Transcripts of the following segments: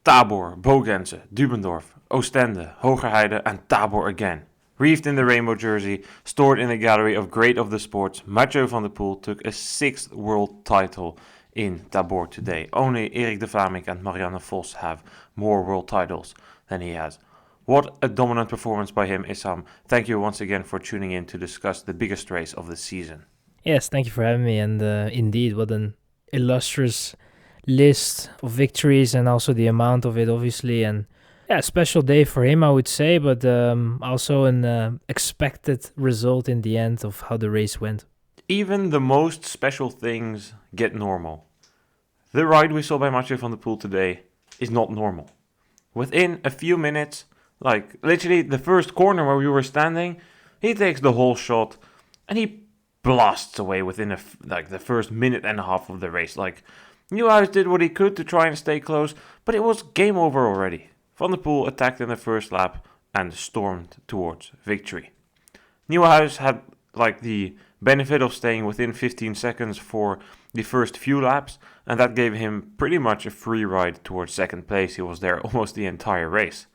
Tabor, Bogense, Dubendorf, Oostende, Hogerheide and Tabor again. Wreathed in the rainbow jersey, stored in a gallery of great of the sports, Mathieu van der Poel took a 6th world title in Tabor today. Only Erik de Vlaming and Marianne Vos have more world titles than he has. What a dominant performance by him, Issam. Thank you once again for tuning in to discuss the biggest race of the season. Yes, thank you for having me. And indeed, what an illustrious list of victories and also the amount of it, obviously. And yeah, a special day for him, I would say, but also an expected result in the end of how the race went. Even the most special things get normal. The ride we saw by Mathieu van der Poel today is not normal. Within a few minutes, like literally the first corner where we were standing, he takes the whole shot and he blasts away within the first minute and a half of the race. Like, Nieuwhuis did what he could to try and stay close, but it was game over already. Van der Poel attacked in the first lap and stormed towards victory. Nieuwhuis had the benefit of staying within 15 seconds for the first few laps, and that gave him pretty much a free ride towards second place. He was there almost the entire race.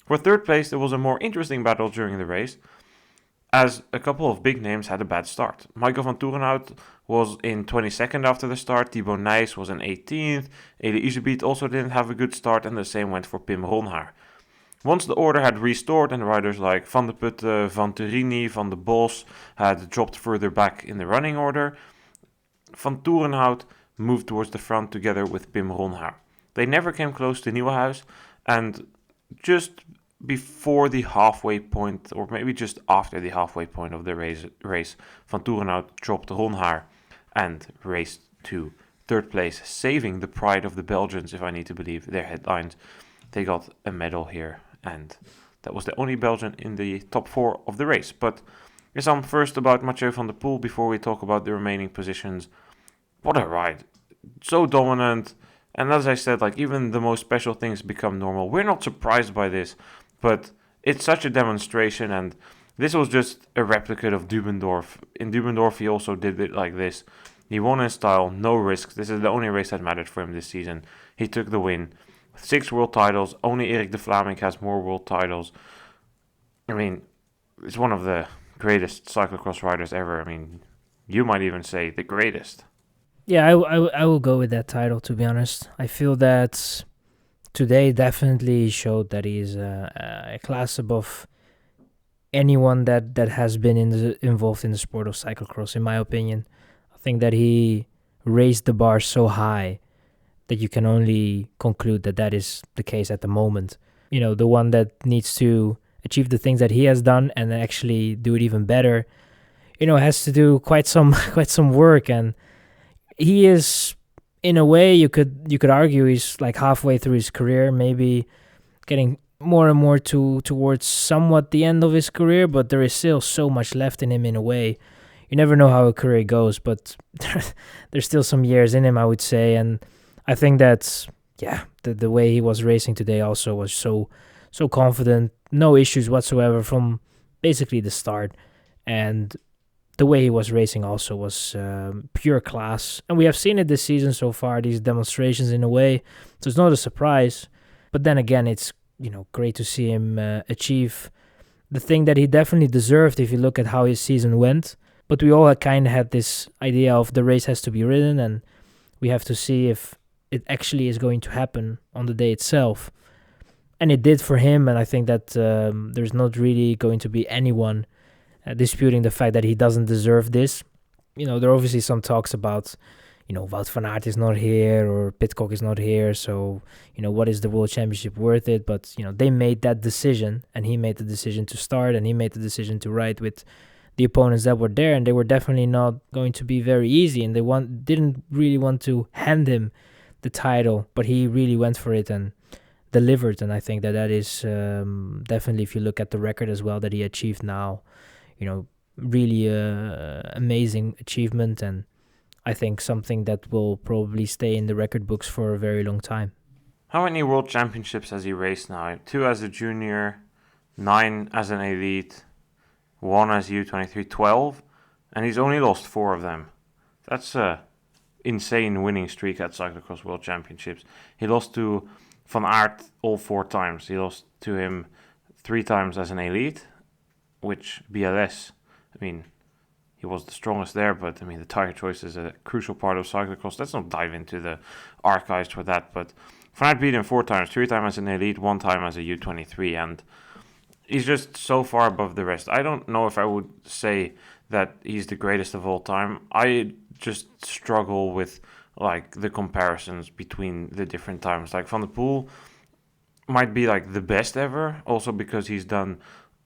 For third place, there was a more interesting battle during the race, as a couple of big names had a bad start. Michael van Toerenhout was in 22nd after the start, Thibaut Nys was in 18th, Eli Iserbyt also didn't have a good start, and the same went for Pim Ronhaar. Once the order had restored and riders like Van de Putte, Van Turini, Van de Bos had dropped further back in the running order, Van Toerenhout moved towards the front together with Pim Ronhaar. They never came close to Nieuwenhuis, and just before the halfway point, or maybe just after the halfway point of the race, Van Toerenhout dropped Ronhaar and raced to third place, saving the pride of the Belgians, if I need to believe their headlines. They got a medal here, and that was the only Belgian in the top 4 of the race. But Issam, first about Mathieu van der Poel before we talk about the remaining positions. What a ride. So dominant. And as I said, even the most special things become normal. We're not surprised by this, but it's such a demonstration, and this was just a replica of Dubendorf. In Dubendorf, he also did it like this. He won in style, no risks. This is the only race that mattered for him this season. He took the win. 6 world titles. Only Erik de Vlaming has more world titles. I mean, it's one of the greatest cyclocross riders ever. I mean, you might even say the greatest. Yeah, I will go with that title, to be honest. I feel that today definitely showed that he is a class above anyone that has been involved in the sport of cyclocross, in my opinion. I think that he raised the bar so high that you can only conclude that is the case at the moment. You know, the one that needs to achieve the things that he has done and actually do it even better, has to do quite some work. And he is, in a way, you could argue he's halfway through his career, maybe getting more and more towards somewhat the end of his career, but there is still so much left in him in a way. You never know how a career goes, but there's still some years in him, I would say. And I think that, the way he was racing today also was so confident, no issues whatsoever from basically the start. And the way he was racing also was pure class. And we have seen it this season so far, these demonstrations in a way. So it's not a surprise. But then again, it's great to see him achieve the thing that he definitely deserved if you look at how his season went. But we all kind of had this idea of the race has to be ridden, and we have to see if it actually is going to happen on the day itself. And it did for him, and I think that there's not really going to be anyone disputing the fact that he doesn't deserve this. There are obviously some talks about, Wout van Aert is not here or Pidcock is not here, so, what is the World Championship worth it? But, they made that decision, and he made the decision to start, and he made the decision to ride with the opponents that were there, and they were definitely not going to be very easy, and they didn't really want to hand him the title, but he really went for it and delivered. And I think that is definitely, if you look at the record as well that he achieved now, really amazing achievement, and I think something that will probably stay in the record books for a very long time. How many World Championships has he raced now? 2 as a junior, 9 as an elite, 1 as U23, 12, and he's only lost 4 of them. That's a insane winning streak at Cyclocross World Championships. He lost to Van Aert all 4 times. He lost to him 3 times as an elite, which BLS, I mean, he was the strongest there, but I mean, the tire choice is a crucial part of cyclocross. Let's not dive into the archives for that, but Van Aert beat him 4 times, 3 times as an elite, 1 time as a U23, and he's just so far above the rest. I don't know if I would say that he's the greatest of all time. I just struggle with like the comparisons between the different times. Like Van der Poel might be like the best ever, also because he's done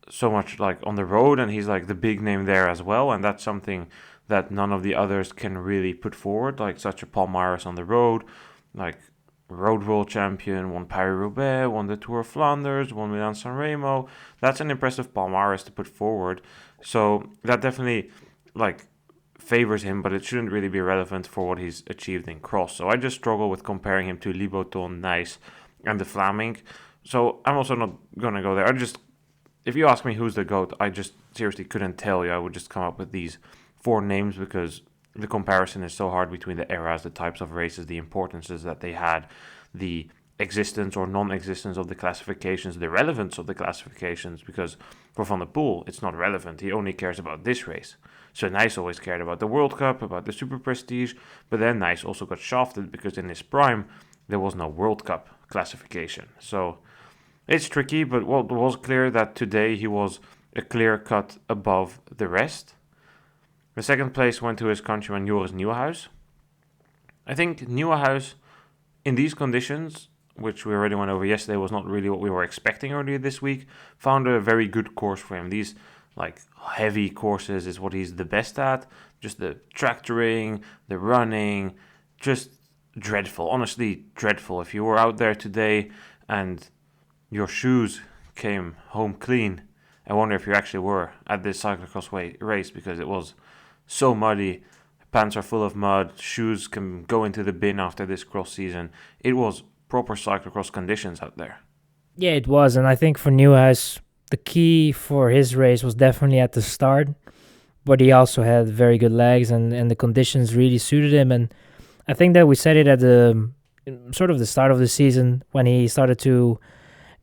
so much like on the road and he's like the big name there as well, and that's something that none of the others can really put forward, like such a Palmares on the road, like road world champion, won Paris-Roubaix, won the Tour of Flanders, won Milan-San Remo. That's an impressive Palmares to put forward, so that definitely like favors him, but it shouldn't really be relevant for what he's achieved in cross. So I just struggle with comparing him to Liboton, Nice, and the Flaming. So I'm also not gonna go there. If you ask me who's the GOAT, I just seriously couldn't tell you. I would just come up with these 4 names because the comparison is so hard between the eras, the types of races, the importances that they had, the existence or non-existence of the classifications, the relevance of the classifications, because for Van der Poel, it's not relevant. He only cares about this race. So Nice always cared about the World Cup, about the Super Prestige, but then Nice also got shafted because in his prime, there was no World Cup classification. So it's tricky, but it was clear that today he was a clear cut above the rest. The second place went to his countryman Joris Nieuwenhuis. I think Nieuwenhuis, in these conditions, which we already went over yesterday, was not really what we were expecting earlier this week, found a very good course for him. These like heavy courses is what he's the best at. Just the tractoring, the running, just dreadful. Honestly, dreadful. If you were out there today and your shoes came home clean, I wonder if you actually were at this cyclocross race, because it was so muddy. Pants are full of mud. Shoes can go into the bin after this cross season. It was proper cyclocross conditions out there. Yeah, it was, and I think for Nieuwenhuis, the key for his race was definitely at the start, but he also had very good legs, and the conditions really suited him. And I think that we said it at the sort of the start of the season when he started to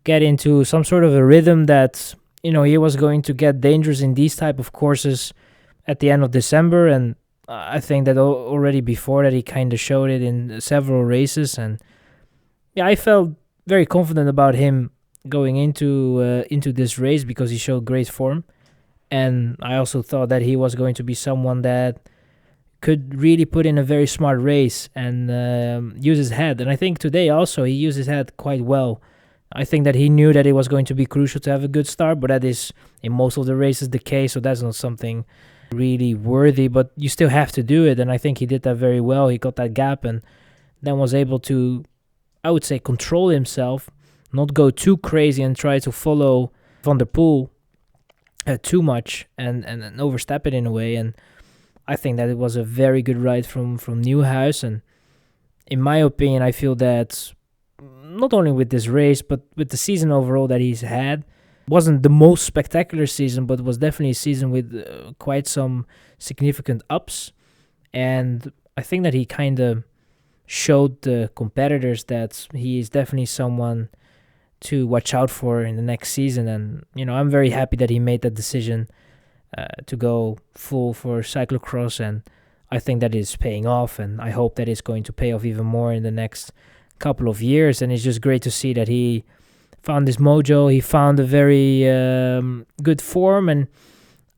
get into some sort of a rhythm that, you know, he was going to get dangerous in these type of courses at the end of December. And I think that already before that he kind of showed it in several races. And yeah, I felt very confident about him going into this race because he showed great form. And I also thought that he was going to be someone that could really put in a very smart race and use his head. And I think today also he used his head quite well. I think that he knew that it was going to be crucial to have a good start, but that is in most of the races the case, so that's not something really worthy, but you still have to do it, and I think he did that very well. He got that gap and then was able to, I would say, control himself, not go too crazy and try to follow Van der Poel too much and overstep it in a way. And I think that it was a very good ride from Nieuwenhuis, and in my opinion, I feel that not only with this race, but with the season overall that he's had, wasn't the most spectacular season, but was definitely a season with quite some significant ups. And I think that he kind of showed the competitors that he is definitely someone to watch out for in the next season. And, you know, I'm very happy that he made that decision to go full for cyclocross, and I think that is paying off, and I hope that it's going to pay off even more in the next couple of years. And it's just great to see that he found his mojo, he found a very good form, and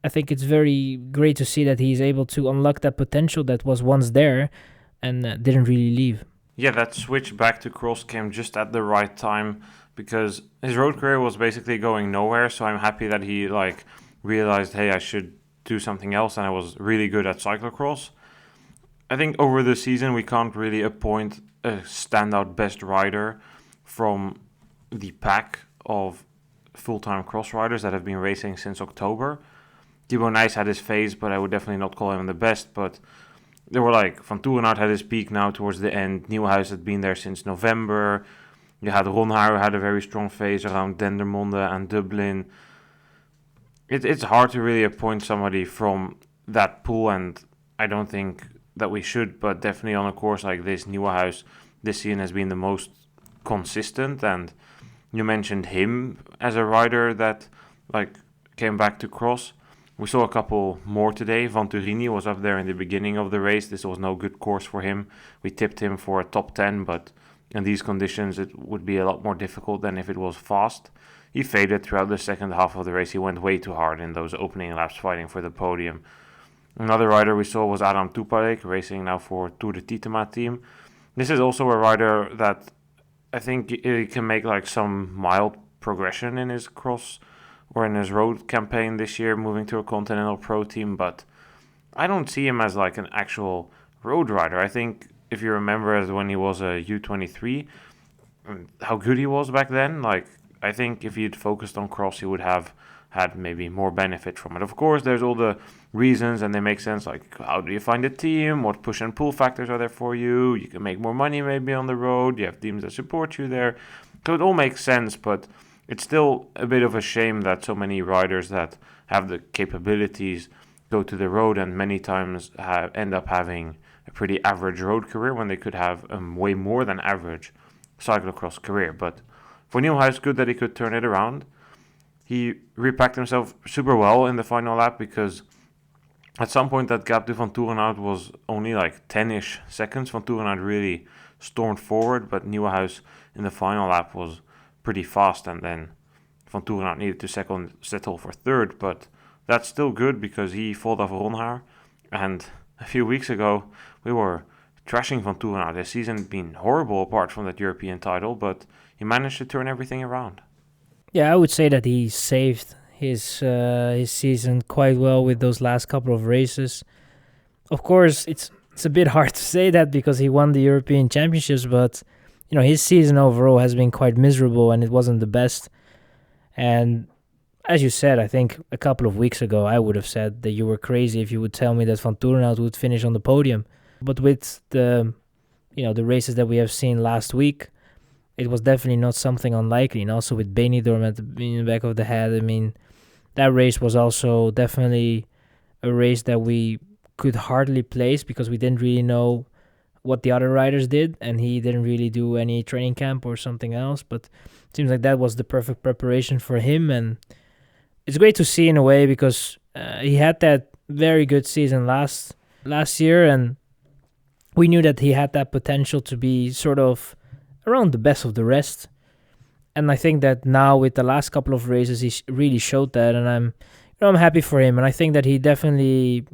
I think it's very great to see that he's able to unlock that potential that was once there and didn't really leave. Yeah, that switch back to cross came just at the right time because his road career was basically going nowhere, so I'm happy that he realized, hey, I should do something else, and I was really good at cyclocross. I think over the season we can't really appoint a standout best rider from the pack of full-time cross riders that have been racing since October. Thibaut Nys had his phase, but I would definitely not call him the best. But there were Van Toerenhout had his peak now towards the end. Nieuwenhuis had been there since November. You had Ronhaar had a very strong phase around Dendermonde and Dublin. It's hard to really appoint somebody from that pool, and I don't think that we should, but definitely on a course like this, Nieuwenhuis this season has been the most consistent. And you mentioned him as a rider that came back to cross. We saw a couple more today. Venturini was up there in the beginning of the race. This was no good course for him. We tipped him for a top 10, but in these conditions it would be a lot more difficult than if it was fast. He faded throughout the second half of the race. He went way too hard in those opening laps fighting for the podium. Another rider we saw was Adam Tupalek, racing now for Tour de Titema team. This is also a rider that I think he can make some mild progression in his cross or in his road campaign this year, moving to a Continental Pro team, but I don't see him as an actual road rider. I think if you remember as when he was a U23, how good he was back then, I think if he'd focused on cross, he would have had maybe more benefit from it. Of course, there's all the reasons and they make sense, how do you find a team? What push and pull factors are there for you? You can make more money maybe on the road. You have teams that support you there. So it all makes sense, but it's still a bit of a shame that so many riders that have the capabilities go to the road and many times end up having a pretty average road career when they could have a way more than average cyclocross career. But for Nieuwhuis, good that he could turn it around. He repacked himself super well in the final lap because at some point that gap to Van Toerenhout was only 10-ish seconds. Van Toerenhout really stormed forward, but Nieuwhuis in the final lap was pretty fast, and then Van Toerenhout needed to settle for third, but that's still good because he fought off Ronhaar, and a few weeks ago we were trashing Van Toerenhout. His season had been horrible apart from that European title, but he managed to turn everything around. Yeah, I would say that he saved his season quite well with those last couple of races. Of course, it's a bit hard to say that because he won the European Championships, but his season overall has been quite miserable and it wasn't the best. And as you said, I think a couple of weeks ago, I would have said that you were crazy if you would tell me that Van Toerenhout would finish on the podium. But with the races that we have seen last week, it was definitely not something unlikely. And also with Benidorm in the back of the head, that race was also definitely a race that we could hardly place because we didn't really know what the other riders did, and he didn't really do any training camp or something else, but it seems like that was the perfect preparation for him, and it's great to see in a way because he had that very good season last year, and we knew that he had that potential to be sort of around the best of the rest, and I think that now with the last couple of races he really showed that, and I'm happy for him, and I think that he definitely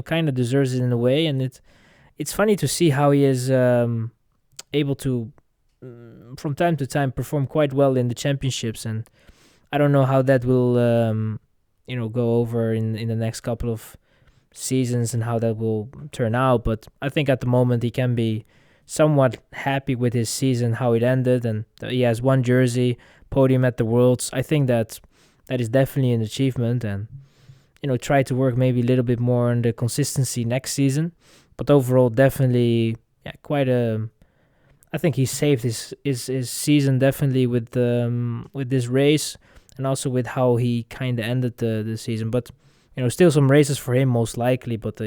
kind of deserves it in a way, and it's funny to see how he is able to, from time to time, perform quite well in the championships. And I don't know how that will, go over in the next couple of seasons and how that will turn out. But I think at the moment he can be somewhat happy with his season, how it ended. And he has one jersey, podium at the Worlds. I think that is definitely an achievement. And, try to work maybe a little bit more on the consistency next season. But overall, definitely, I think he saved his season definitely with this race, and also with how he kind of ended the season. But still some races for him most likely. But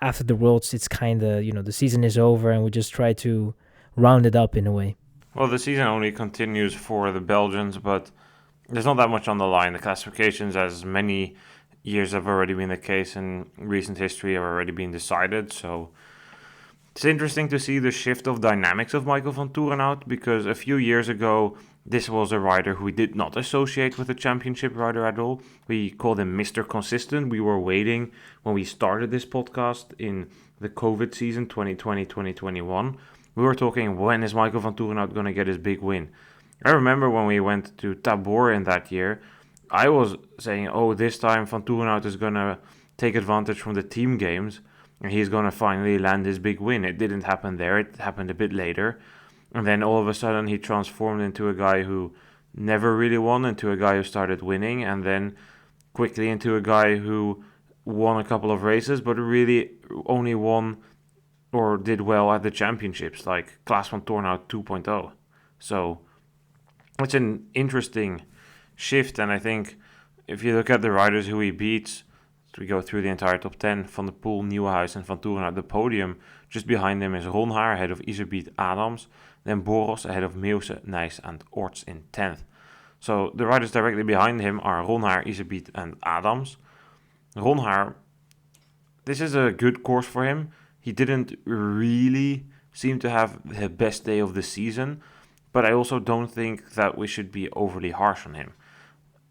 after the Worlds, it's kind of the season is over, and we just try to round it up in a way. Well, the season only continues for the Belgians, but there's not that much on the line. The classifications, as many years have already been the case in recent history, have already been decided. So it's interesting to see the shift of dynamics of Michael van Toerenhout, because a few years ago this was a rider who we did not associate with a championship rider at all. We called him Mr. Consistent. We were waiting when we started this podcast in the COVID season 2020-2021. We were talking, when is Michael van Toerenhout going to get his big win? I remember when we went to Tabor in that year, I was saying, this time Van Toerenhout is going to take advantage from the team games and he's going to finally land his big win. It didn't happen there. It happened a bit later. And then all of a sudden he transformed into a guy who never really won, into a guy who started winning, and then quickly into a guy who won a couple of races but really only won or did well at the championships, like Klaas van Toerenhout 2.0. So it's an interesting shift, and I think if you look at the riders who he beats, we go through the entire top 10, Van der Poel, Nieuwenhuis and Van Toerenhout, the podium just behind them is Ronhaar ahead of Iserbiet Adams. then Boros ahead of Meuse, Nijs and Orts in 10th. So the riders directly behind him are Ronhaar, Iserbyt and Adams. Ronhaar, this is a good course for him. He didn't really seem to have the best day of the season, but I also don't think that we should be overly harsh on him.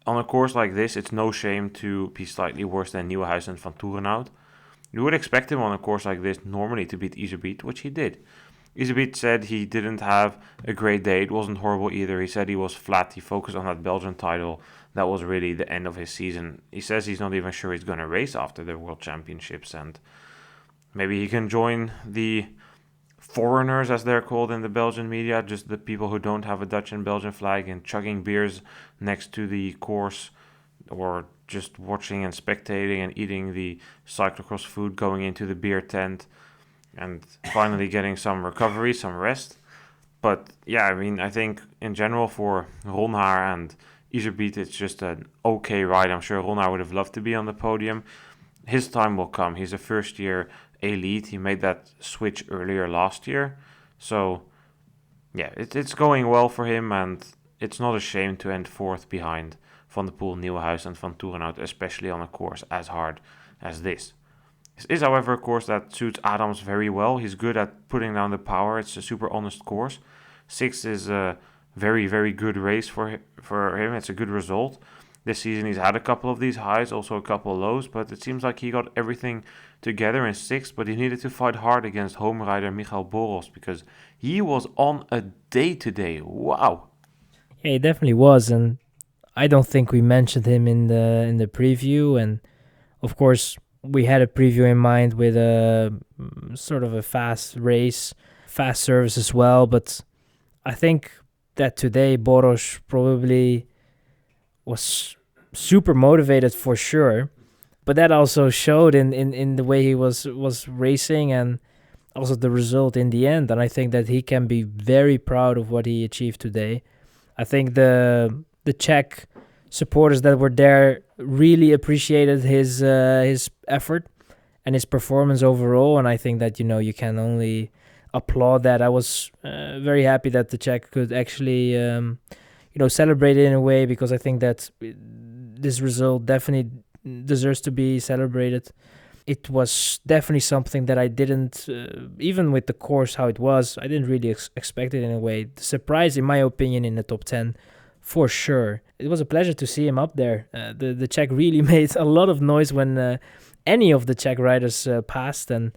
On a course like this, it's no shame to be slightly worse than Nieuwenhuis and Van Toerenhout. You would expect him on a course like this normally to beat Iserbyt, which he did. Iserbyt said he didn't have a great day. It wasn't horrible either. He said he was flat. He focused on that Belgian title. That was really the end of his season. He says he's not even sure he's going to race after the World Championships, and maybe he can join the foreigners, as they're called in the Belgian media, just the people who don't have a Dutch and Belgian flag, and chugging beers next to the course, or just watching and spectating and eating the cyclocross food, going into the beer tent, and finally getting some recovery, some rest. But yeah, I mean, I think in general for Ronhaar and Iserbyt, it's just an okay ride. I'm sure Ronhaar would have loved to be on the podium. His time will come. He's a first-year elite. He made that switch earlier last year. So yeah, it's going well for him, and it's not a shame to end fourth behind Van der Poel, Nieuwenhuis and Van Toerenhout, especially on a course as hard as this. This is, however, a course that suits Adams very well. He's good at putting down the power. It's a super honest course. 6th is a very, very good race for him. It's a good result. This season he's had a couple of these highs, also a couple of lows, but it seems like he got everything together in 6th, but he needed to fight hard against home rider Michael Boros because he was on a day today. Wow. Yeah, he definitely was, and I don't think we mentioned him in the preview, and of course we had a preview in mind with a sort of a fast race, fast service as well, but I think that today Boros probably was super motivated for sure, but that also showed in the way he was racing and also the result in the end, and I think that he can be very proud of what he achieved today. I think the Czech supporters that were there really appreciated his effort and his performance overall, and I think that you can only applaud that. I was very happy that the Czech could actually celebrate it in a way, because I think that this result definitely deserves to be celebrated. It was definitely something that I didn't, even with the course how it was, I didn't really expect it in a way. The surprise, in my opinion, in the top 10, for sure. It was a pleasure to see him up there. The Czech really made a lot of noise when any of the Czech riders passed, and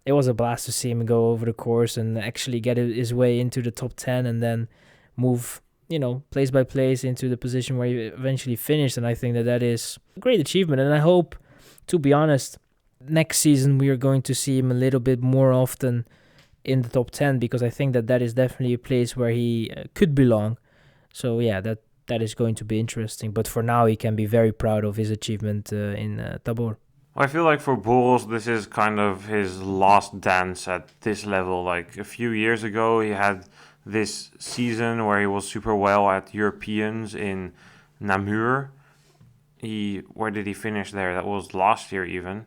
it was a blast to see him go over the course and actually get his way into the top 10 and then move, place by place into the position where he eventually finished. And I think that is a great achievement. And I hope, to be honest, next season we are going to see him a little bit more often in the top 10, because I think that is definitely a place where he could belong. So yeah, that is going to be interesting. But for now, he can be very proud of his achievement in Tabor. I feel like for Boros, this is kind of his last dance at this level. Like a few years ago, he had this season where he was super well at Europeans in Namur. Where did he finish there? That was last year even.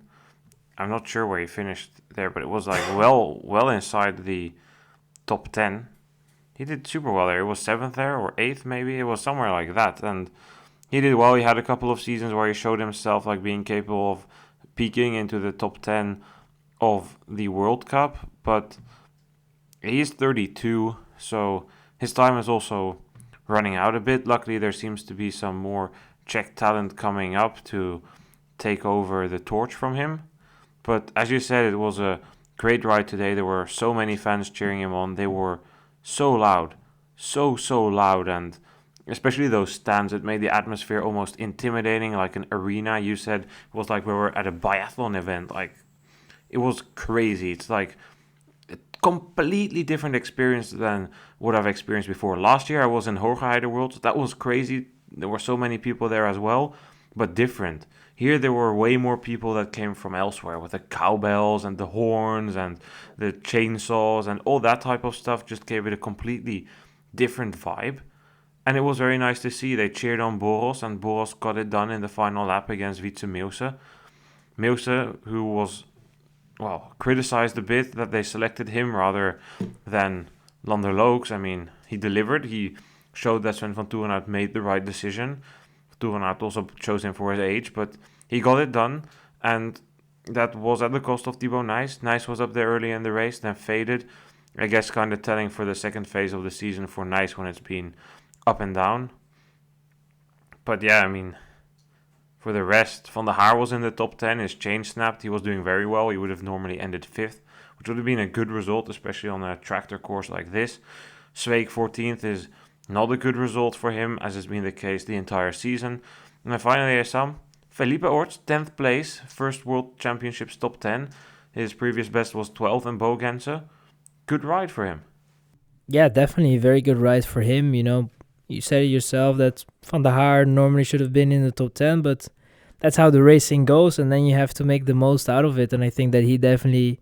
I'm not sure where he finished there, but it was like well inside the top 10. He did super well there. It was 7th there, or 8th maybe. It was somewhere like that. And he did well. He had a couple of seasons where he showed himself like being capable of peaking into the top 10 of the World Cup. But he's 32, so his time is also running out a bit. Luckily, there seems to be some more Czech talent coming up to take over the torch from him. But as you said, it was a great ride today. There were so many fans cheering him on. They were so loud, so loud, and especially those stands, it made the atmosphere almost intimidating, like an arena. You said it was like we were at a biathlon event. Like, it was crazy. It's like a completely different experience than what I've experienced before. Last year I was in Hogerheide Worlds. That was crazy. There were so many people there as well, but different. Here there were way more people that came from elsewhere with the cowbells and the horns and the chainsaws and all that type of stuff. Just gave it a completely different vibe. And it was very nice to see. They cheered on Boros, and Boros got it done in the final lap against Wietse Meuse. Meuse, who was, criticized a bit that they selected him rather than Landerlooks, I mean, he delivered. He showed that Sven van Toerenhout made the right decision. Toerenhout also chose him for his age, but he got it done, and that was at the cost of Thibaut Nys. Nys was up there early in the race, then faded. I guess kind of telling for the second phase of the season for Nys when it's been up and down. But yeah, I mean, for the rest, Van der Haar was in the top 10. His chain snapped. He was doing very well. He would have normally ended 5th, which would have been a good result, especially on a tractor course like this. Zweig 14th is not a good result for him, as has been the case the entire season. And then finally, Issam, Felipe Orts, 10th place, first World Championships top 10. His previous best was 12th in Bogense. Good ride for him. Yeah, definitely a very good ride for him. You know, you said it yourself that Van der Haar normally should have been in the top 10, but that's how the racing goes, and then you have to make the most out of it, and I think that he definitely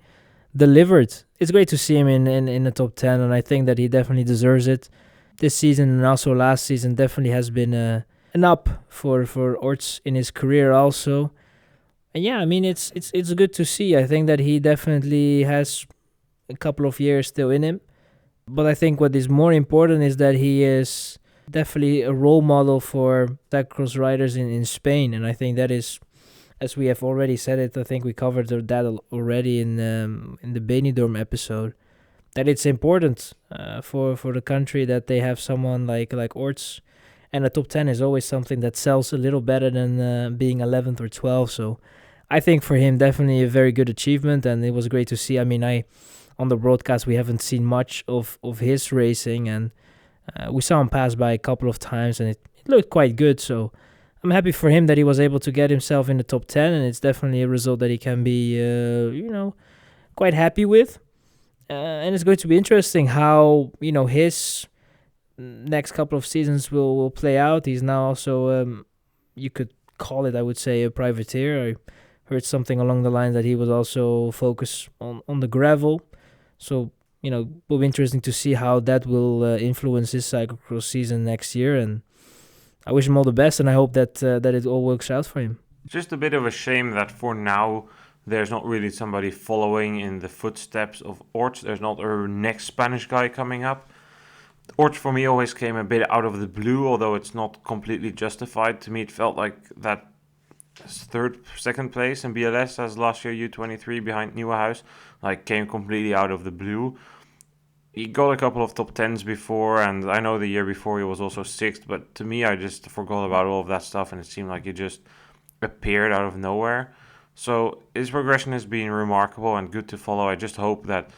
delivered. It's great to see him in the top 10, and I think that he definitely deserves it. This season and also last season definitely has been an up for Orts in his career also. And yeah, I mean, it's good to see. I think that he definitely has a couple of years still in him. But I think what is more important is that he is definitely a role model for cyclocross riders in Spain. And I think that is, as we have already said it, I think we covered that already in the Benidorm episode, that it's important for the country that they have someone like Orts. And a top 10 is always something that sells a little better than being 11th or 12th. So I think for him, definitely a very good achievement. And it was great to see. I mean, on the broadcast, we haven't seen much of his racing. And we saw him pass by a couple of times. And it looked quite good. So I'm happy for him that he was able to get himself in the top 10. And it's definitely a result that he can be, quite happy with. And it's going to be interesting how, his next couple of seasons will play out. He's now also, you could call it, I would say, a privateer. I heard something along the lines that he was also focused on the gravel. So, will be interesting to see how that will influence his cyclocross season next year. And I wish him all the best, and I hope that it all works out for him. Just a bit of a shame that for now there's not really somebody following in the footsteps of Orts. There's not a next Spanish guy coming up. Orts for me always came a bit out of the blue, although it's not completely justified. To me, it felt like that second place in BLS as last year U23 behind Nieuwenhuis, came completely out of the blue. He got a couple of top 10s before, and I know the year before he was also 6th, but to me, I just forgot about all of that stuff, and it seemed like he just appeared out of nowhere. So his progression has been remarkable and good to follow. I just hope that,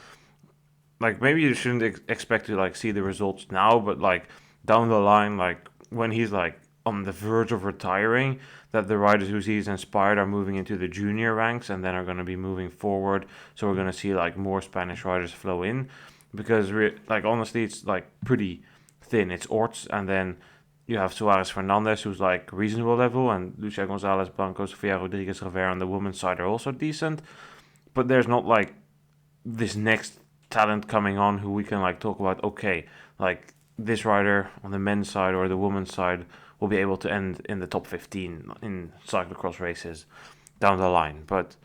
maybe you shouldn't expect to see the results now, but down the line, when he's on the verge of retiring, that the riders who he's inspired are moving into the junior ranks and then are going to be moving forward. So we're going to see more Spanish riders flow in, because honestly, it's pretty thin. It's Orts, and then you have Suarez Fernandez, who's reasonable level, and Lucia Gonzalez, Blanco, Sofia Rodriguez Rivera on the women's side are also decent. But there's not this next talent coming on who we can talk about. Okay, this rider on the men's side or the women's side will be able to end in the top 15 in cyclocross races down the line. But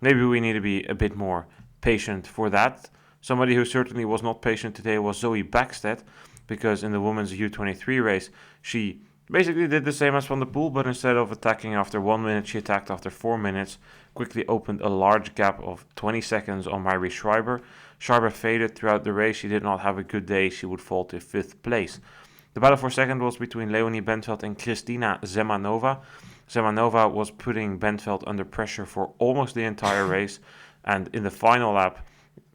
maybe we need to be a bit more patient for that. Somebody who certainly was not patient today was Zoe Backstedt, because in the women's U23 race, she basically did the same as Van der Poel, but instead of attacking after 1 minute, she attacked after 4 minutes, quickly opened a large gap of 20 seconds on Myri Schreiber. Schreiber faded throughout the race. She did not have a good day. She would fall to 5th place. The battle for second was between Leonie Bentveld and Kristina Zemanova. Zemanova was putting Bentveld under pressure for almost the entire race, and in the final lap,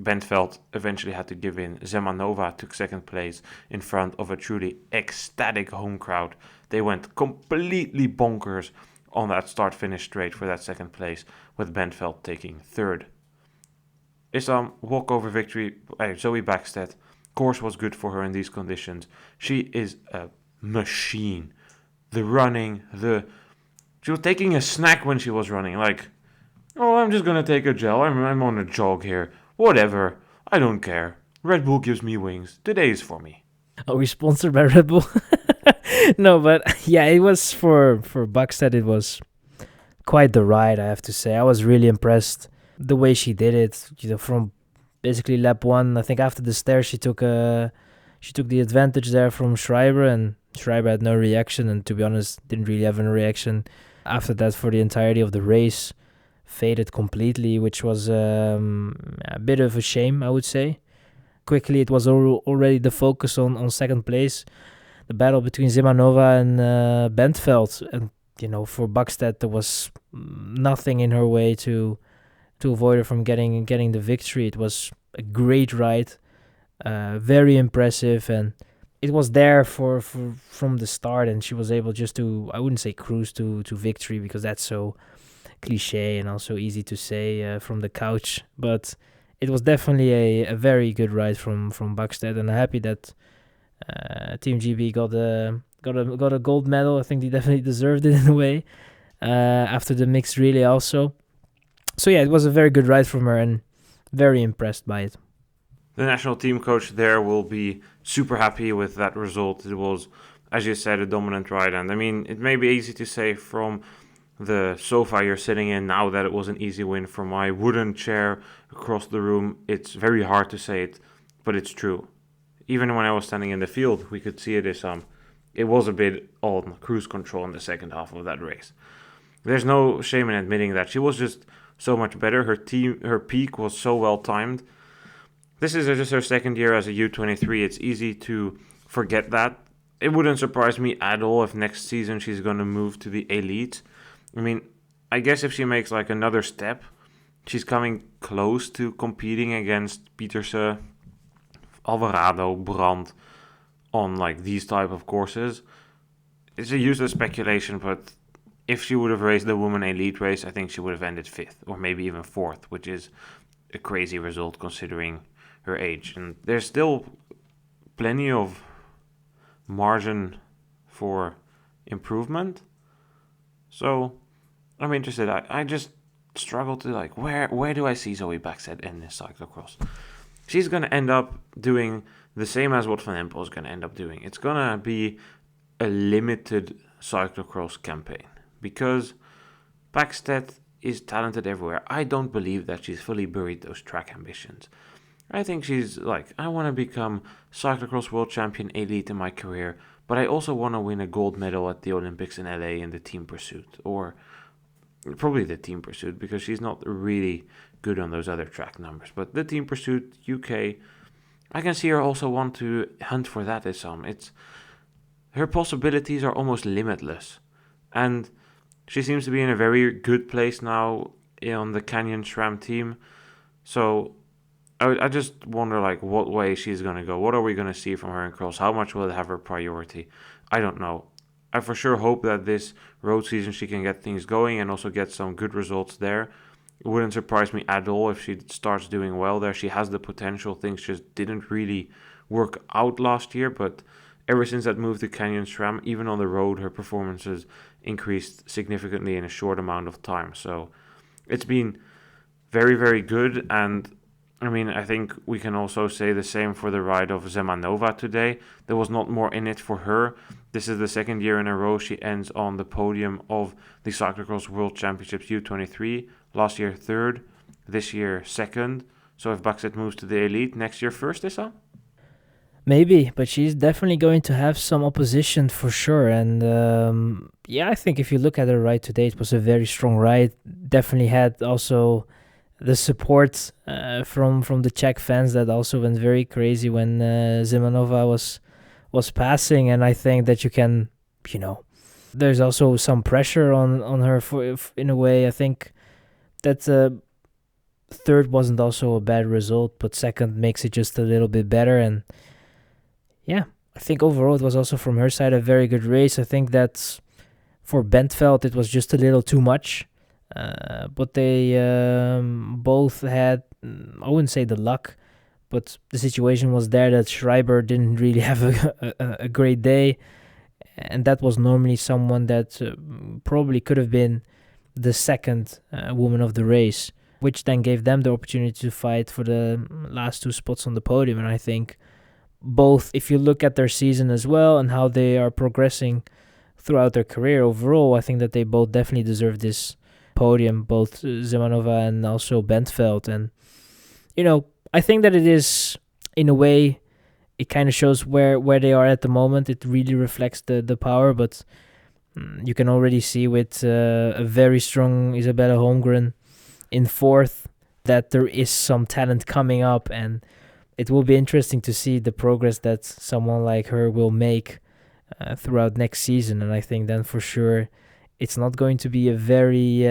Bentveld eventually had to give in. Zemanova took second place in front of a truly ecstatic home crowd. They went completely bonkers on that start-finish straight for that second place, with Bentveld taking third. Issam, walkover victory by Zoe Backstedt. Course was good for her in these conditions. She is a machine. The running, she was taking a snack when she was running. I'm just gonna take a gel. I'm on a jog here. Whatever. I don't care. Red Bull gives me wings. Today is for me. Are we sponsored by Red Bull? No, but yeah, it was for Backstedt. It was quite the ride, I have to say. I was really impressed the way she did it. From basically lap one. I think after the stairs she took the advantage there from Schreiber, and Schreiber had no reaction, and to be honest, didn't really have any reaction after that for the entirety of the race. Faded completely, which was a bit of a shame, I would say. Quickly, it was already the focus on second place, the battle between Zimanova and Bentveld, and for Buckstead there was nothing in her way to avoid her from getting the victory. It was a great ride, very impressive, and it was there for from the start, and she was able just to, I wouldn't say cruise to victory, because that's so cliche and also easy to say from the couch, but it was definitely a very good ride from Buckstead, and I'm happy that Team GB got a gold medal. I think they definitely deserved it in a way after the mixed relay also. So yeah, it was a very good ride from her, and very impressed by it. The national team coach there will be super happy with that result. It was, as you said, a dominant ride, and I mean, it may be easy to say from the sofa you're sitting in now that it was an easy win. From my wooden chair across the room, it's very hard to say it, but it's true. Even when I was standing in the field, we could see it Issam. It was a bit on cruise control in the second half of that race. There's no shame in admitting that. She was just so much better. Her peak was so well timed. This is just her second year as a U23. It's easy to forget that. It wouldn't surprise me at all if next season she's going to move to the elite. I mean, I guess if she makes like another step, she's coming close to competing against Pieterse, Alvarado, Brandt on like these type of courses. It's a useless speculation, but if she would have raced the women elite race, I think she would have ended 5th or maybe even 4th, which is a crazy result considering her age. And there's still plenty of margin for improvement. So I'm interested. I just struggle to like where do I see Zoe Buckstead in this cyclocross? She's gonna end up doing the same as what Van Empel is gonna end up doing. It's gonna be a limited cyclocross campaign because Buckstead is talented everywhere. I don't believe that she's fully buried those track ambitions. I think she's like, I want to become cyclocross world champion elite in my career, but I also want to win a gold medal at the Olympics in LA in the team pursuit, or probably the team pursuit, because she's not really good on those other track numbers. But the team pursuit, UK, I can see her also want to hunt for that Issam. Her possibilities are almost limitless, and she seems to be in a very good place now on the Canyon SRAM team. So I just wonder like what way she's going to go. What are we going to see from her in cross? How much will it have her priority? I don't know. I for sure hope that this road season she can get things going and also get some good results there. It wouldn't surprise me at all if she starts doing well there. She has the potential. Things just didn't really work out last year, but ever since that move to Canyon SRAM, even on the road, her performances increased significantly in a short amount of time. So it's been very, very good. And I mean, I think we can also say the same for the ride of Zemanova today. There was not more in it for her. This is the second year in a row she ends on the podium of the Cyclocross World Championships U23. Last year, 3rd. This year, 2nd. So if Buckstead moves to the elite, next year, 1st, Issa? Maybe, but she's definitely going to have some opposition for sure. And I think if you look at her ride today, it was a very strong ride. Definitely had also the support from the Czech fans that also went very crazy when Zimanova was passing. And I think that you can, there's also some pressure on her in a way. I think that 3rd wasn't also a bad result, but 2nd makes it just a little bit better. And yeah, I think overall it was also from her side a very good race. I think that for Bentveld it was just a little too much. But they both had, I wouldn't say the luck, but the situation was there that Schreiber didn't really have a great day. And that was normally someone that probably could have been the 2nd woman of the race, which then gave them the opportunity to fight for the last 2 spots on the podium. And I think both, if you look at their season as well and how they are progressing throughout their career overall, I think that they both definitely deserve this podium, both Zimanova and also Bentveld. And, I think that it is, in a way, it kind of shows where they are at the moment. It really reflects the power, but you can already see with a very strong Isabella Holmgren in fourth that there is some talent coming up, and it will be interesting to see the progress that someone like her will make throughout next season. And I think then for sure it's not going to be a very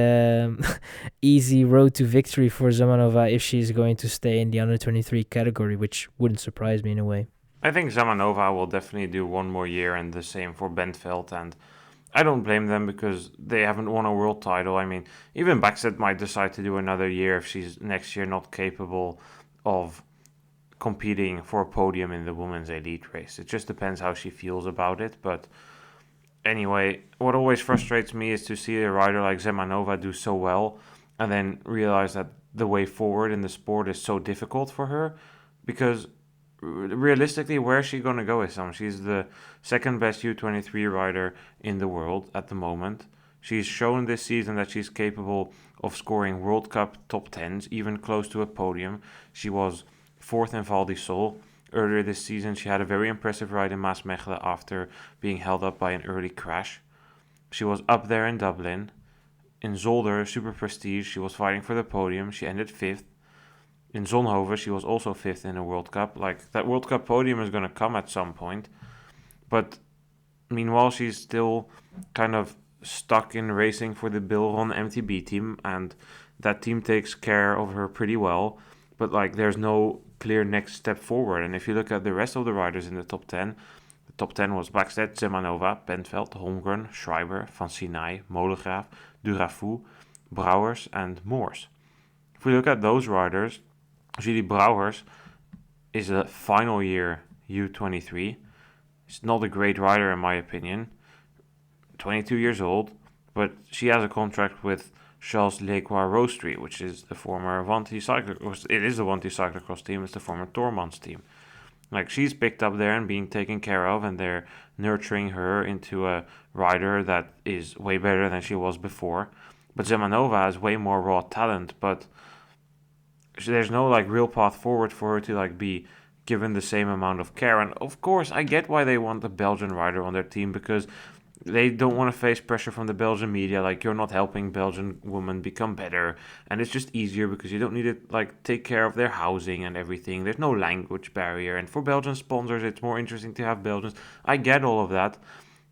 easy road to victory for Zamanova if she's going to stay in the under 23 category, which wouldn't surprise me in a way. I think Zamanova will definitely do one more year, and the same for Bentveld, and I don't blame them because they haven't won a world title. I mean, even Backstedt might decide to do another year if she's next year not capable of competing for a podium in the women's elite race. It just depends how she feels about it. But anyway, what always frustrates me is to see a rider like Zemanova do so well and then realize that the way forward in the sport is so difficult for her, because realistically, where is she going to go, Issam? She's the second best U23 rider in the world at the moment. She's shown this season that she's capable of scoring World Cup top 10s, even close to a podium. She was fourth in Val di Sol. Earlier this season, she had a very impressive ride in Maasmechelen after being held up by an early crash. She was up there in Dublin. In Zolder, Super Prestige, she was fighting for the podium. She ended fifth. In Zonhoven, she was also fifth in a World Cup. Like, that World Cup podium is going to come at some point. But meanwhile, she's still kind of stuck in racing for the Bilron MTB team, and that team takes care of her pretty well. But like, there's no clear next step forward. And if you look at the rest of the riders in the top 10, the top 10 was Backstedt, Zemanova, Bentveld, Holmgren, Schreiber, Van Sinai, Molengraaf, Durafou, Brouwers, and Moors. If we look at those riders, Julie Brouwers is a final year U23. She's not a great rider in my opinion. 22 years old, but she has a contract with Charles Lecois Rose Street, which is the former Avanti Cyclocross. It is the Avanti Cyclocross team. It's the former Tormans team. Like, she's picked up there and being taken care of, and they're nurturing her into a rider that is way better than she was before. But Zemanova has way more raw talent, but there's no like real path forward for her to like be given the same amount of care. And of course, I get why they want a Belgian rider on their team, because they don't want to face pressure from the Belgian media, like, you're not helping Belgian women become better, and it's just easier because you don't need to like take care of their housing and everything. There's no language barrier, and for Belgian sponsors it's more interesting to have Belgians. I get all of that,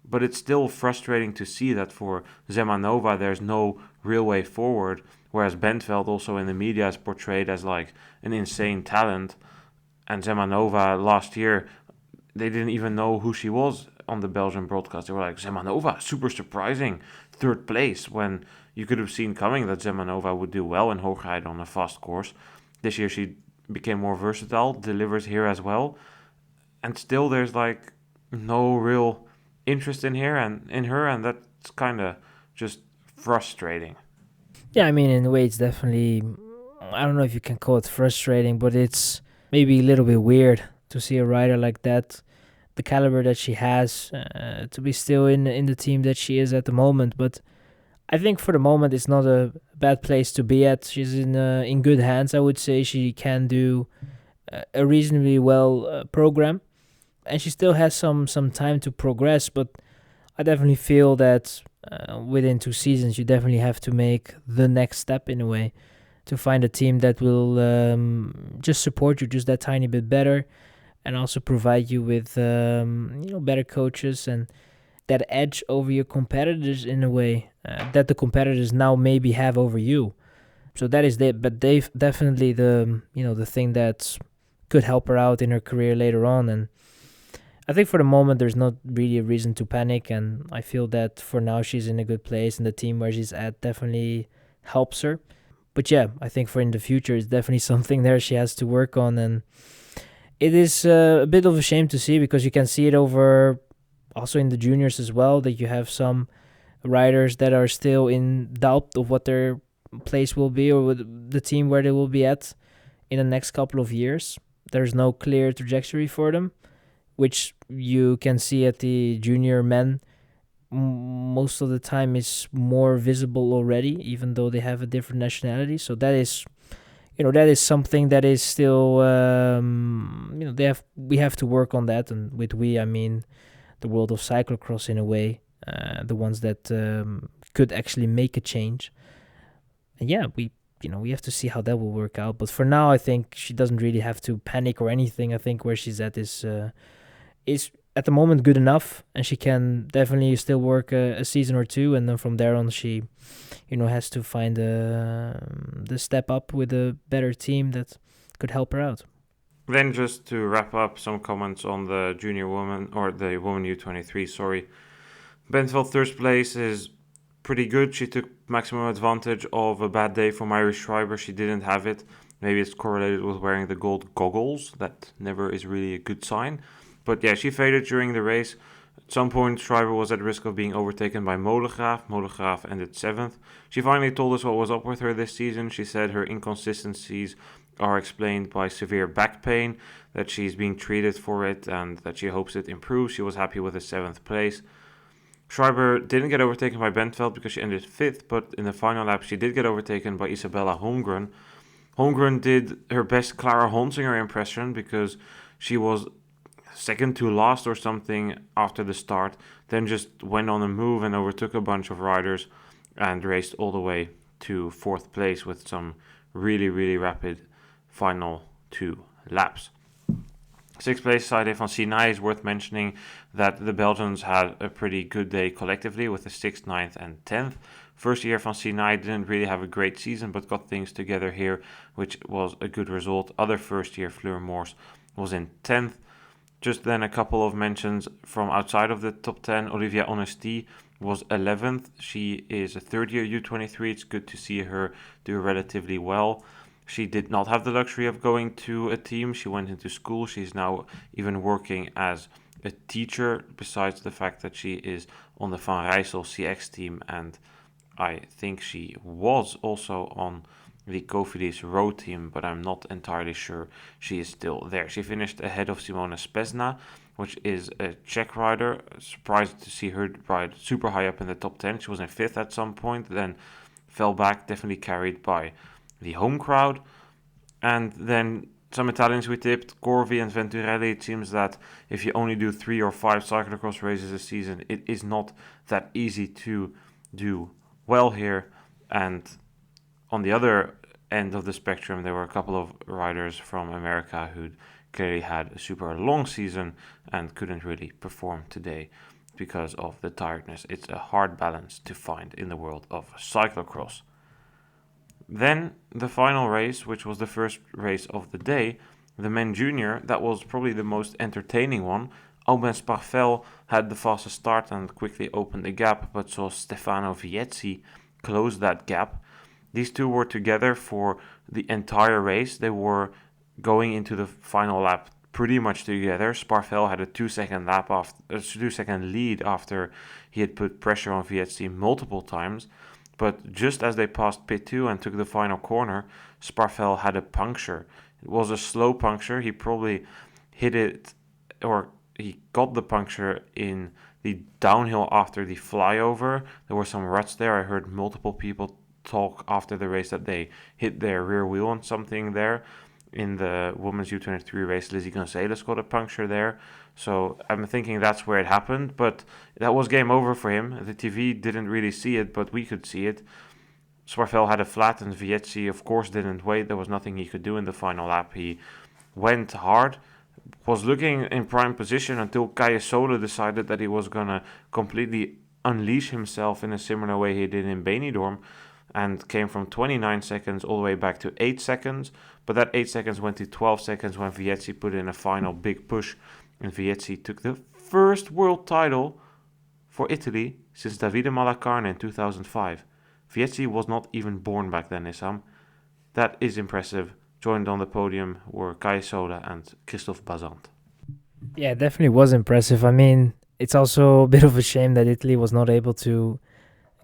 but it's still frustrating to see that for Zemanova there's no real way forward, whereas Bentveld also in the media is portrayed as like an insane talent, and Zemanova last year they didn't even know who she was on the Belgian broadcast. They were like, Zemanova, super surprising, third place, when you could have seen coming that Zemanova would do well in Hoogheid on a fast course. This year she became more versatile, delivers here as well, and still there's like no real interest in her, and that's kind of just frustrating. Yeah, I mean, in a way, it's definitely, I don't know if you can call it frustrating, but it's maybe a little bit weird to see a rider like that, the caliber that she has, to be still in the team that she is at the moment. But I think for the moment it's not a bad place to be at. She's in good hands, I would say. She can do a reasonably well program, and she still has some time to progress. But I definitely feel that within 2 seasons you definitely have to make the next step in a way, to find a team that will just support you just that tiny bit better, and also provide you with better coaches and that edge over your competitors in a way that the competitors now maybe have over you. So that is it. But they've definitely the thing that could help her out in her career later on. And I think for the moment there's not really a reason to panic, and I feel that for now she's in a good place, and the team where she's at definitely helps her. But yeah, I think for in the future it's definitely something there she has to work on, and it is a bit of a shame to see, because you can see it over also in the juniors as well, that you have some riders that are still in doubt of what their place will be, or the team where they will be at in the next couple of years. There's no clear trajectory for them, which you can see at the junior men most of the time is more visible already, even though they have a different nationality. So that is, that is something that is still, we have to work on that. And with we, I mean the world of cyclocross in a way, the ones that could actually make a change. And yeah, we have to see how that will work out. But for now, I think she doesn't really have to panic or anything. I think where she's at is at the moment good enough, and she can definitely still work a season or two, and then from there on she has to find the step up with a better team that could help her out. Then just to wrap up, some comments on the junior woman, or the woman U23, sorry. Bentveld third place is pretty good. She took maximum advantage of a bad day from Iris Schreiber. She didn't have it. Maybe it's correlated with wearing the gold goggles. That never is really a good sign. But yeah, she faded during the race. At some point, Schreiber was at risk of being overtaken by Molegraaf. Molegraaf ended 7th. She finally told us what was up with her this season. She said her inconsistencies are explained by severe back pain, that she's being treated for it, and that she hopes it improves. She was happy with the 7th place. Schreiber didn't get overtaken by Bentveld because she ended 5th, but in the final lap she did get overtaken by Isabella Holmgren. Holmgren did her best Clara Honsinger impression because she was second to last or something after the start, then just went on a move and overtook a bunch of riders and raced all the way to 4th place with some really, really rapid final 2 laps. 6th place, Saïd van Sinai, is worth mentioning that the Belgians had a pretty good day collectively with the 6th, 9th and 10th. First year van Sinai didn't really have a great season but got things together here, which was a good result. Other first year, Fleur Morse, was in 10th. Just then a couple of mentions from outside of the top 10. Olivia Honesty was 11th. She is a third year U23. It's good to see her do relatively well. She did not have the luxury of going to a team. She went into school. She's now even working as a teacher, besides the fact that she is on the Van Rijssel CX team, and I think she was also on the Cofidis road team, but I'm not entirely sure she is still there. She finished ahead of Simona Spezna, which is a Czech rider. Surprised to see her ride super high up in the top 10. She was in 5th at some point, then fell back, definitely carried by the home crowd. And then some Italians we tipped, Corvi and Venturelli. It seems that if you only do 3 or 5 cyclocross races a season, it is not that easy to do well here. And on the other end of the spectrum, there were a couple of riders from America who clearly had a super long season and couldn't really perform today because of the tiredness. It's a hard balance to find in the world of cyclocross. Then the final race, which was the first race of the day, the men junior, that was probably the most entertaining one. Albin Sparvel had the fastest start and quickly opened the gap, but saw Stefano Viezzi close that gap. These two were together for the entire race. They were going into the final lap pretty much together. Sparvel had a 2-second lead after he had put pressure on Viezzi multiple times. But just as they passed pit 2 and took the final corner, Sparvel had a puncture. It was a slow puncture. He probably hit it, or he got the puncture in the downhill after the flyover. There were some ruts there. I heard multiple people talk after the race that they hit their rear wheel on something there. In the women's U23 race, Lizzie Gonzalez got a puncture there. So I'm thinking that's where it happened, but that was game over for him. The TV didn't really see it, but we could see it. Sparvel had a flat, and Viezzi, of course, didn't wait. There was nothing he could do in the final lap. He went hard, was looking in prime position until Kajesola decided that he was going to completely unleash himself in a similar way he did in Benidorm, and came from 29 seconds all the way back to 8 seconds. But that 8 seconds went to 12 seconds when Viezzi put in a final big push, and Viezzi took the first world title for Italy since Davide Malacarne in 2005. Viezzi was not even born back then, Issam. That is impressive. Joined on the podium were Kajesola and Christophe Bazant. Yeah, it definitely was impressive. I mean, it's also a bit of a shame that Italy was not able to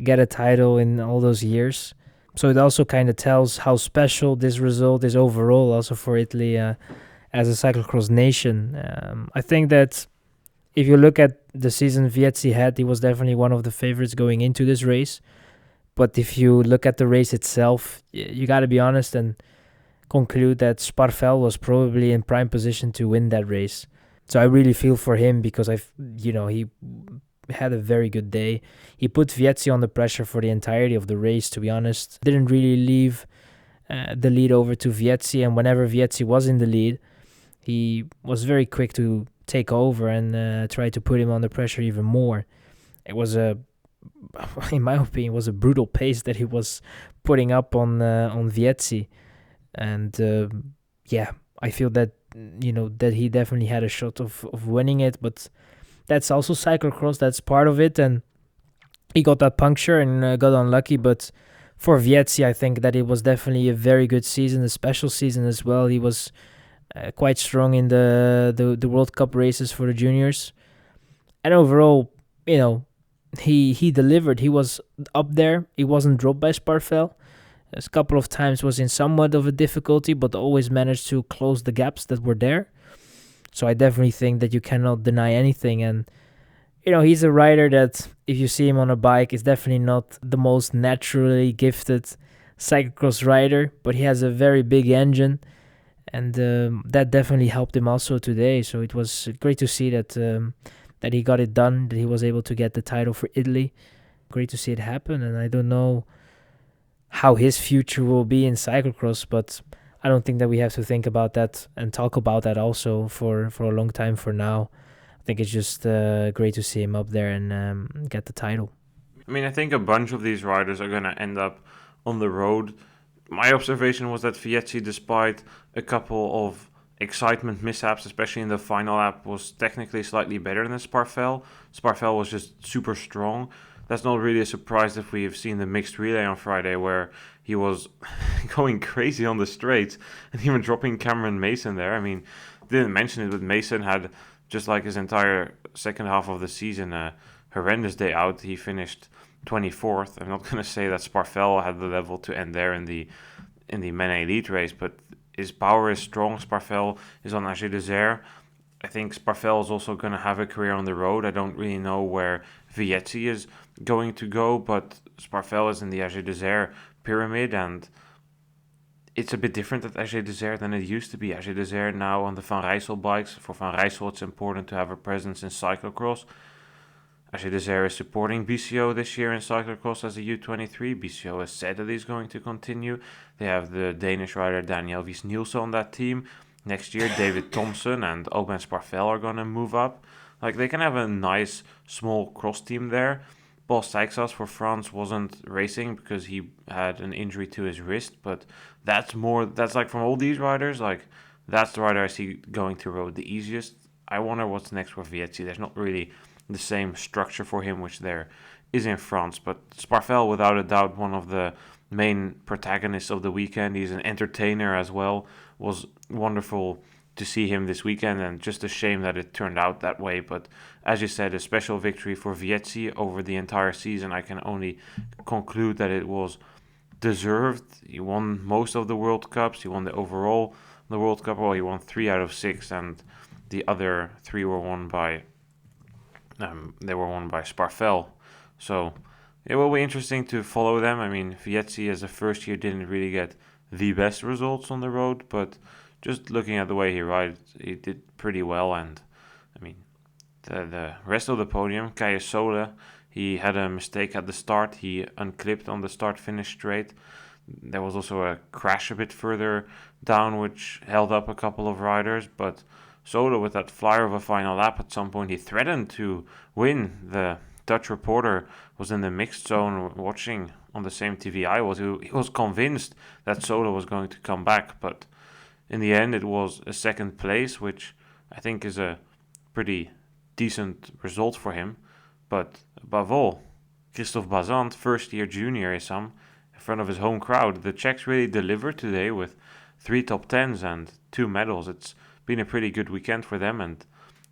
get a title in all those years. So it also kind of tells how special this result is overall, also for Italy as a cyclocross nation. I think that if you look at the season Viezzi had, he was definitely one of the favorites going into this race. But if you look at the race itself, you got to be honest and conclude that Sparvel was probably in prime position to win that race. So I really feel for him because he had a very good day. He put Vietzi on the pressure for the entirety of the race, to be honest. Didn't really leave the lead over to Vietzi, and whenever Vietzi was in the lead, he was very quick to take over and try to put him under pressure even more. It was in my opinion, was a brutal pace that he was putting up on Vietzi, and I feel that that he definitely had a shot of winning it, but that's also cyclocross. That's part of it, and he got that puncture and got unlucky. But for Vietzi, I think that it was definitely a very good season, a special season as well. He was quite strong in the World Cup races for the juniors, and overall, he delivered. He was up there. He wasn't dropped by Sparvel. A couple of times was in somewhat of a difficulty, but always managed to close the gaps that were there. So I definitely think that you cannot deny anything. And, he's a rider that, if you see him on a bike, is definitely not the most naturally gifted cyclocross rider, but he has a very big engine. And that definitely helped him also today. So it was great to see that that he got it done, that he was able to get the title for Italy. Great to see it happen. And I don't know how his future will be in cyclocross, but I don't think that we have to think about that and talk about that also for a long time for now. I think it's just great to see him up there and get the title. I mean, I think a bunch of these riders are going to end up on the road. My observation was that Vietzi, despite a couple of excitement mishaps, especially in the final lap, was technically slightly better than Sparvel. Sparvel was just super strong. That's not really a surprise if we have seen the mixed relay on Friday, where he was going crazy on the straights and even dropping Cameron Mason there. I mean, didn't mention it, but Mason had, just like his entire second half of the season, a horrendous day out. He finished 24th. I'm not going to say that Sparvel had the level to end there in the Men Elite race, but his power is strong. Sparvel is on AG Desert. I think Sparvel is also going to have a career on the road. I don't really know where Vietzi is going to go, but Sparvel is in the AG Desert pyramid, and it's a bit different at AG Desert than it used to be. AG Desert now on the Van Rijssel bikes. For Van Rijssel, it's important to have a presence in cyclocross. AG Desert is supporting BCO this year in cyclocross as a U23. BCO has said that he's going to continue. They have the Danish rider Daniel Wies Nielsen on that team. Next year, David Thompson and Oben Sparvel are going to move up. Like, they can have a nice small cross team there. Paul Seixas for France wasn't racing because he had an injury to his wrist, but that's like from all these riders, like, that's the rider I see going to road the easiest. I wonder what's next for Vietzi. There's not really the same structure for him, which there is in France, but Sparvel, without a doubt, one of the main protagonists of the weekend. He's an entertainer as well. Was wonderful to see him this weekend, and just a shame that it turned out that way. But as you said, a special victory for Vietzi over the entire season. I can only conclude that it was deserved. He won most of the World Cups. He won the World Cup. Well, he won 3 out of 6, and the other 3 were won by Sparvel. So it will be interesting to follow them. I mean, Vietzi as a first year didn't really get the best results on the road, but just looking at the way he rides, he did pretty well. And I mean, the rest of the podium, Kaya Sola, he had a mistake at the start. He unclipped on the start-finish straight. There was also a crash a bit further down, which held up a couple of riders, but Sola, with that flyer of a final lap, at some point he threatened to win. The Dutch reporter was in the mixed zone watching on the same TV I was. He was convinced that Sola was going to come back, but in the end it was a second place, which I think is a pretty decent result for him. But above all, Christophe Bazant, first year junior Issam, in front of his home crowd. The Czechs really delivered today with 3 top 10s and 2 medals. It's been a pretty good weekend for them, and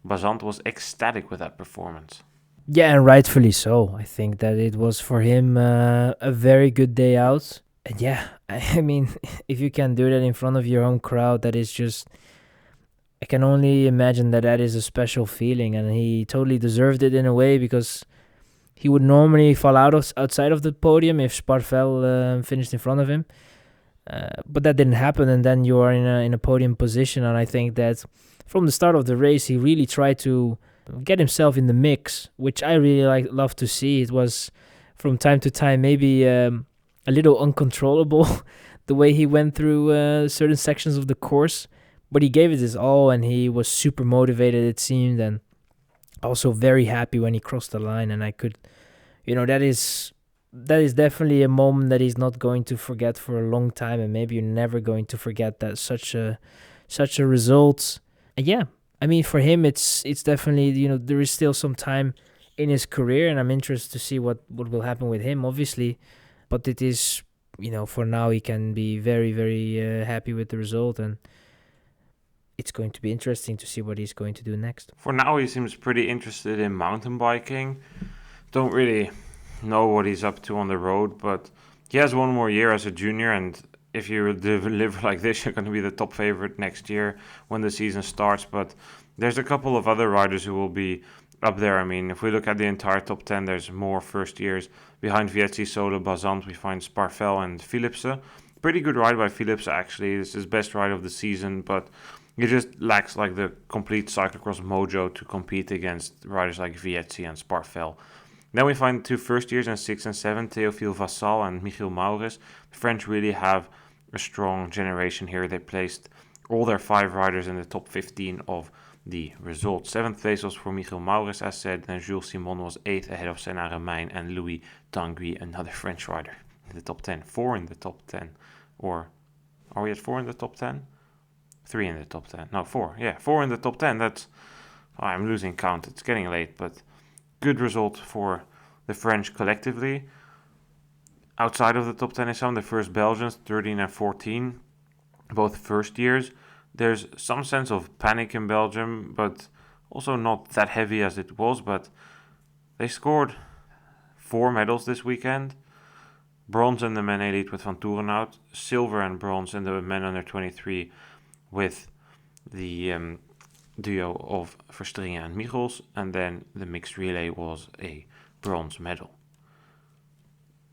Bazant was ecstatic with that performance. Yeah, and rightfully so. I think that it was for him a very good day out. And yeah, I mean, if you can do that in front of your home crowd, that is just... I can only imagine that is a special feeling, and he totally deserved it in a way, because he would normally fall outside of the podium if Sparvel finished in front of him. But that didn't happen, and then you are in a podium position. And I think that from the start of the race, he really tried to get himself in the mix, which I really love to see. It was from time to time maybe a little uncontrollable the way he went through certain sections of the course, but he gave it his all, and he was super motivated, it seemed, and also very happy when he crossed the line. And I could, that is definitely a moment that he's not going to forget for a long time, and maybe you're never going to forget that such a result. And yeah, I mean, for him, it's definitely, there is still some time in his career, and I'm interested to see what will happen with him, obviously. But it is, for now, he can be very, very happy with the result, and it's going to be interesting to see what he's going to do next. For now, he seems pretty interested in mountain biking. Don't really know what he's up to on the road, but he has one more year as a junior, and if you deliver like this, you're going to be the top favorite next year when the season starts. But there's a couple of other riders who will be up there. I mean, if we look at the entire top 10, there's more first years. Behind Vietzi, Solo, Bazant, we find Sparvel and Philipsen. Pretty good ride by Philipsen, actually. This is his best ride of the season, but he just lacks like the complete cyclocross mojo to compete against riders like Vietzi and Sparvel. Then we find two first years in 6 and 7, Théophile Vassal and Michiel Maurits. The French really have a strong generation here. They placed all their 5 riders in the top 15 of the results. 7th place was for Michiel Maurits, as said, and Jules Simon was 8th ahead of Senna Remain and Louis Tanguy, another French rider, in the top 10. 4 in the top 10. Or are we at 4 in the top 10? 3 in the top 10. No, 4. Yeah, 4 in the top 10. That's... I'm losing count. It's getting late, but good result for the French collectively. Outside of the top 10 Issam, the first Belgians, 13 and 14, both first years. There's some sense of panic in Belgium, but also not that heavy as it was. But they scored 4 medals this weekend. Bronze in the men elite with Van Toerenhout, silver and bronze in the men under 23 with the duo of Verstringen and Michels, and then the mixed relay was a bronze medal.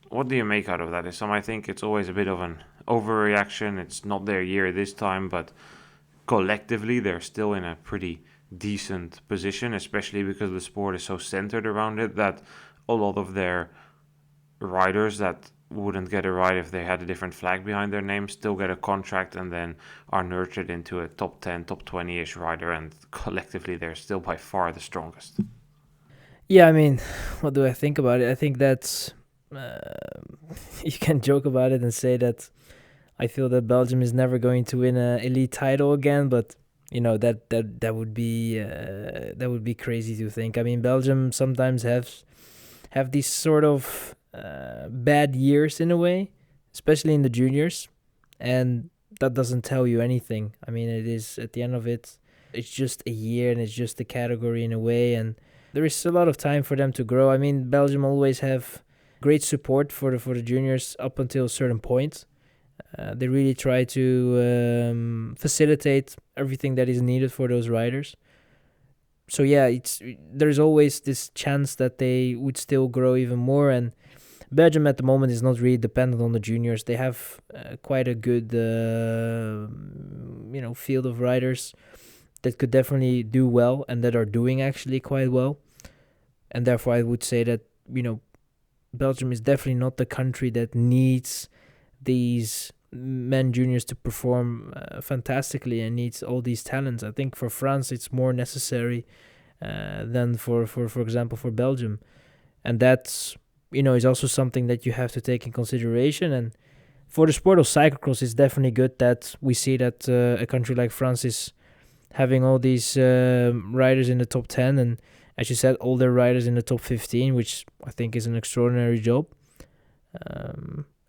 What do you make out of that, Issam? I think it's always a bit of an overreaction. It's not their year this time, but collectively they're still in a pretty decent position, especially because the sport is so centered around it that a lot of their riders that wouldn't get a ride if they had a different flag behind their name still get a contract and then are nurtured into a top 10, top 20-ish rider, and collectively they're still by far the strongest. Yeah, I mean, what do I think about it? I think that's... you can joke about it and say that I feel that Belgium is never going to win an elite title again, but that would be crazy to think. I mean, Belgium sometimes have these sort of bad years in a way, especially in the juniors, and that doesn't tell you anything. I mean, it is, at the end of it, it's just a year and it's just a category in a way, and there is a lot of time for them to grow. I mean, Belgium always have great support for the juniors up until a certain point. They really try to facilitate everything that is needed for those riders. So yeah, there's always this chance that they would still grow even more, and Belgium at the moment is not really dependent on the juniors. They have quite a good field of riders that could definitely do well and that are doing actually quite well. And therefore I would say that, Belgium is definitely not the country that needs these men juniors to perform fantastically and needs all these talents. I think for France it's more necessary than for example for Belgium, and that's is also something that you have to take in consideration. And for the sport of cyclocross, it's definitely good that we see that a country like France is having all these riders in the top 10, and as you said, all their riders in the top 15, which I think is an extraordinary job.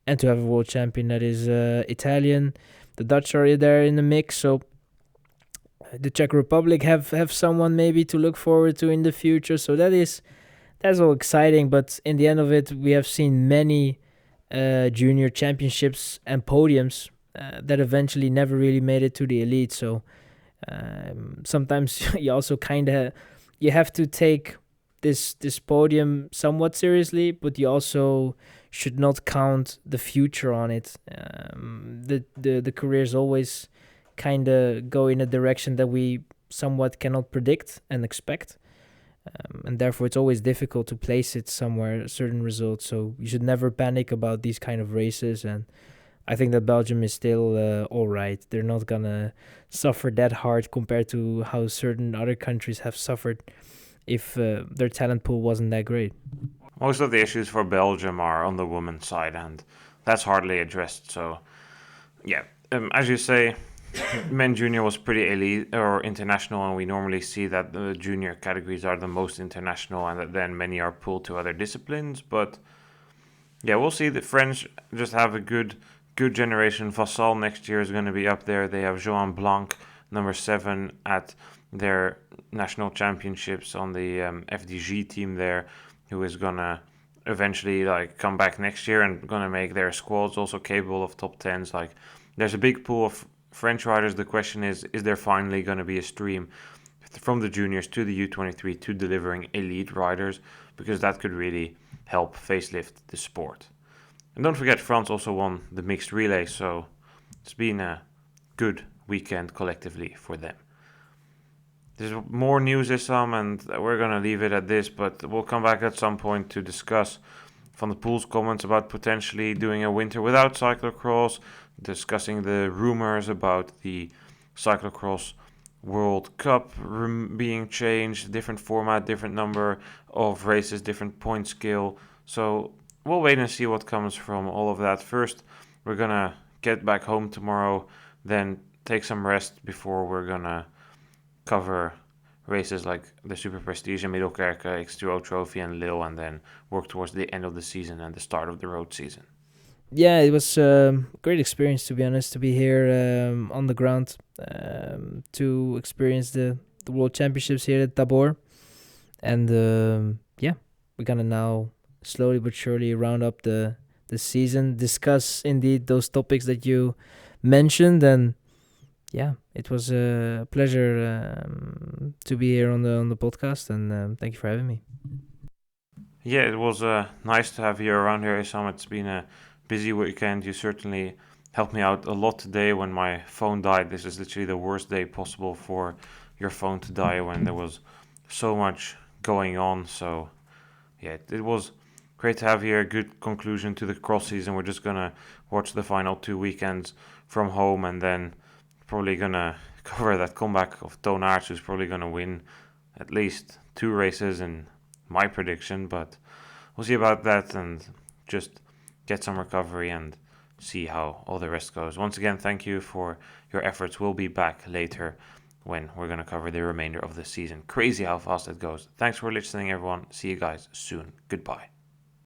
And to have a world champion that is Italian. The Dutch are there in the mix, so the Czech Republic have someone maybe to look forward to in the future. So that's all exciting, but in the end of it, we have seen many junior championships and podiums that eventually never really made it to the elite. So sometimes you also you have to take this podium somewhat seriously, but you also should not count the future on it. The careers always kind of go in a direction that we somewhat cannot predict and expect. And therefore it's always difficult to place it somewhere, a certain result. So you should never panic about these kind of races. And I think that Belgium is still all right. They're not gonna suffer that hard compared to how certain other countries have suffered if their talent pool wasn't that great. Most of the issues for Belgium are on the women's side, and that's hardly addressed. So, yeah, as you say, men junior was pretty elite or international, and we normally see that the junior categories are the most international, and that then many are pulled to other disciplines. But yeah, we'll see. The French just have a good generation. Vassal next year is going to be up there. They have Joan Blanc, number 7 at their national championships on the FDG team there, who is gonna eventually like come back next year and gonna make their squads also capable of top 10s. Like, there's a big pool of French riders. The question is there finally going to be a stream from the juniors to the U23 to delivering elite riders? Because that could really help facelift the sport. And don't forget, France also won the mixed relay, so it's been a good weekend collectively for them. There's more news, Issam, and we're going to leave it at this, but we'll come back at some point to discuss Van der Poel's comments about potentially doing a winter without cyclocross, discussing the rumors about the Cyclocross World Cup being changed, different format, different number of races, different point scale. So we'll wait and see what comes from all of that. First, we're going to get back home tomorrow, then take some rest before we're going to cover races like the Super Prestige in Middelkerke, X2O Trophy and Lille, and then work towards the end of the season and the start of the road season. Yeah, it was a great experience, to be honest, to be here on the ground, to experience the World Championships here at Tabor. And yeah, we're going to now slowly but surely round up the season, discuss indeed those topics that you mentioned. And yeah, it was a pleasure to be here on the podcast, and thank you for having me. Yeah, it was nice to have you around here, Issam. It's been a busy weekend. You certainly helped me out a lot today when my phone died. This is literally the worst day possible for your phone to die, when there was so much going on. So yeah, it was great to have here. A good conclusion to the cross season. We're just gonna watch the final 2 weekends from home, and then probably gonna cover that comeback of Toon Aerts, who's probably gonna win at least 2 races in my prediction, but we'll see about that, and just get some recovery and see how all the rest goes. Once again, thank you for your efforts. We'll be back later when we're going to cover the remainder of the season. Crazy how fast it goes. Thanks for listening, everyone. See you guys soon. Goodbye.